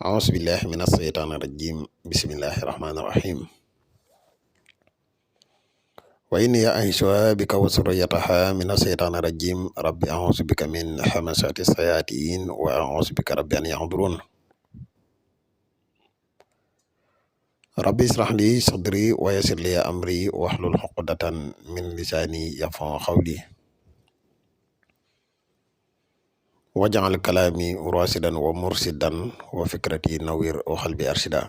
أعوذ بالله من الشيطان الرجيم بسم الله الرحمن الرحيم وإني أعيذها بك وذريتها من الشيطان الرجيم رب أعوذ بك من همزات الشياطين وأعوذ بك رب أن يحضرون رب اشرح لي صدري ويسر لي أمري واحلل عقدة من لساني يفقهوا قولي واجعل كلامي راشدا ومرشدا وفكرتي نوير وقلبي أرشدا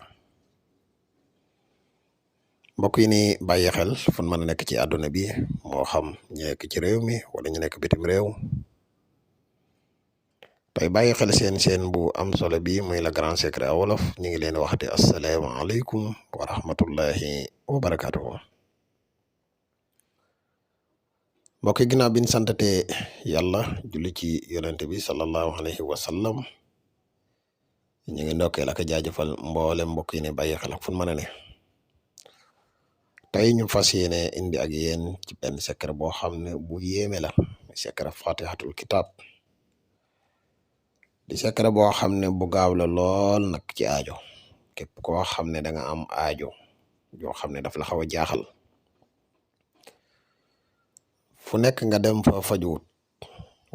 mbokk yi ni bàyyi xel fu mën a nekk ci àdduna bi moo xam ñu nekk ci réew mi wala ñu nekk bitim réew tey bàyyi xel seen bu am solo bi muy la grand secret à wolof ñu ngi leen waxati asalaamaaleykum wa rahmatullahi wa barakatuhu mbokk yi ginnaaw bi ñu santate yàlla julli ci yonente bi sallallahu alayhi wa sallam ñu ngi ndokkeel ak jaajëfal mboolem mbokk yi ne bàyyi xel ak fu mën a ne tey ñu fas yéene indi ak yéen ci benn secret boo xam ne bu yéeme la secret fatihatul kitab di secret boo xam ne bu gaaw la lool nag ci aajo képp koo xam ne da nga am aajo yoo xam ne daf la xaw a jaaxal fu nekk nga dem fa fajuwut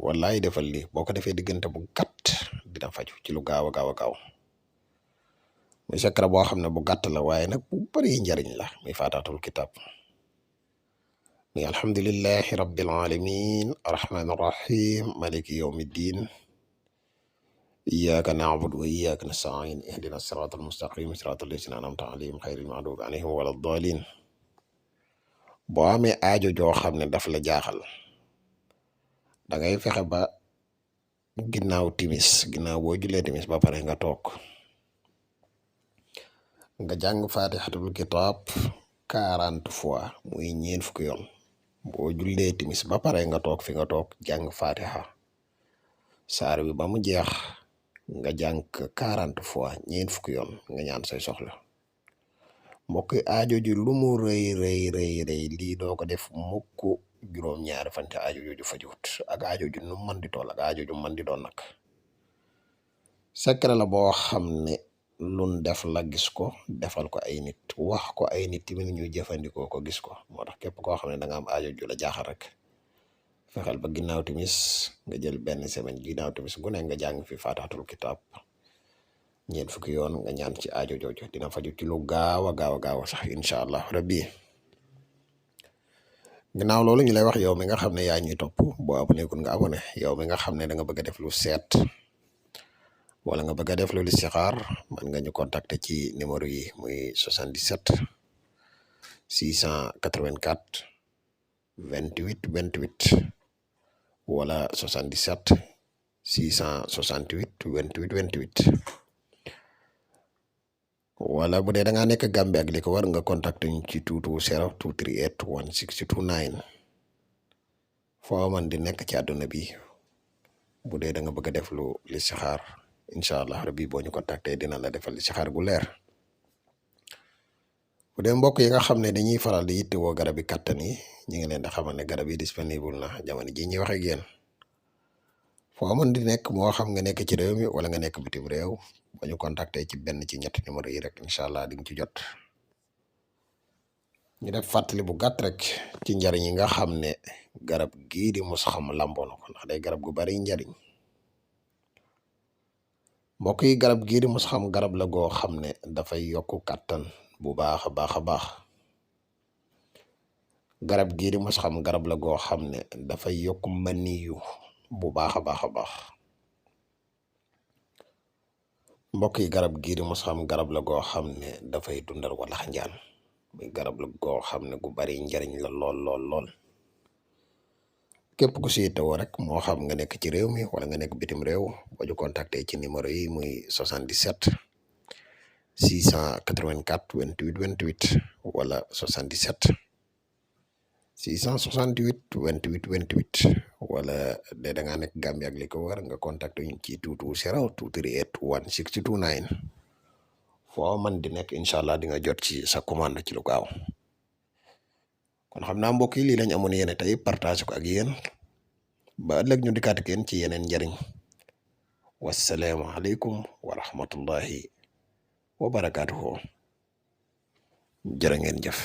wallaay defal lii boo ko defee diggante bu gàtt dina faju ci lu gaaw a gaaw a gaaw muy secret boo xam ne bu gàtt la waaye nag bu bari njariñ la muy faataatul kitab muy alhamdulillahi rabbil alamin arrahman arrahim maliki yawmiddin iyyaka na'budu wa iyyaka nasta'in ihdina siratal mustaqim siratal lazina an'amta alayhim ghayril maghdubi alayhim walad dallin boo amee aajo joo xam ne daf la jaaxal da ngay fexe ba ginnaaw boo julee timis ba pare nga toog nga jàng fatihatul kitab 40 fois muy ñeen fukki yoon boo jullee timis ba pare nga toog fi nga toog jàng fatiha saar bi ba mu jeex nga jàng 40 fois ñeen fukki yoon nga ñaan say soxla mbokk aajo ji lu mu rëy lii doo ko def mukk juróom-ñaari fan te aajo jooju fajuwut ak aajo ju nu mën di toll ak aajo ju mën di doon nag secret la boo xam ne lun def la gis ko defal ko ay nit wax ko ay nit tamit ñu jëfandikoo ko gis ko moo tax képp koo xam ne da nga am aajo ju la jaaxal rek fexeel ba ginnaaw timis nga jël benn semaine ginnaaw timis gu ne nga jàng fi faataatul kitab ñeent fukki yoon nga ñaan ci aajo jooju dina faju ci lu gaaw a gaaw sax incha allah rabbi ginnaaw loolu ñu lay wax yow mi nga xam ne yaa ñuy topp boo abonné kun nga abonné yow mi nga xam ne da nga bëgg a def lu seet wala nga bëgg a def lu listixaar man nga ñu contacter ci numéro yi muy 77 684 28 28 wala 77 668 28 28 wala bu dee da ngaa nekk Gambie ak li ko war nga contacter ñu ci 220 238 1629 foo man di nekk ci àdduna bi bu dee da nga bëgg a def lu listixaar incha allah rabbi boo ñu contacter dina la defal listixaar gu leer bu dee mbokk yi nga xam ne dañuy faral di yittewoo garab yi kattan yi ñu ngi leen di xamal ne garab yi disponible na jamono ji ñuy wax ak yéen foo mën di nekk moo xam nga nekk ci réew mi wala nga nekk bitim réew boo ñu contacter ci benn ci ñetti numéro yi rek incha allah di nga ci jot ñu def fàttali bu gàtt rek ci njariñ yi nga xam ne garab gii di mos xam lamboo na ko ndax day garab gu bari njariñ mbokk yi garab gii di mos xam garab la goo xam ne dafay yokku kàttan bu baax a baax garab gii di mos xam garab la goo xam ne dafay yokku maniyu bu baax a baax mbokk yi garab gii di mos xam garab la goo xam ne dafay dundal walax njaan muy garab la goo xam ne gu bari njariñ la lool képp ku si yittewoo rek moo xam nga nekk ci réew mi wala nga nekk bitim réew boo ñu contacter ci numéro yi muy 77 684 28 28 wala 77 668 28 28 wala de da ngaa nekk Gambie ak li ko war nga contacter ñu ci 220 238 1629 foo man di nekk incha allah di nga jot ci sa commande ci lu gaaw kon xam naa mbokk yi lii lañ amoon yéene tey partage ko ak yéen ba ëllëg ñu dikkaat ak yéen ci yeneen njariñ wassalaamu aleykum wa rahmatullahi wa barakaatuhu jërë ngeen jëf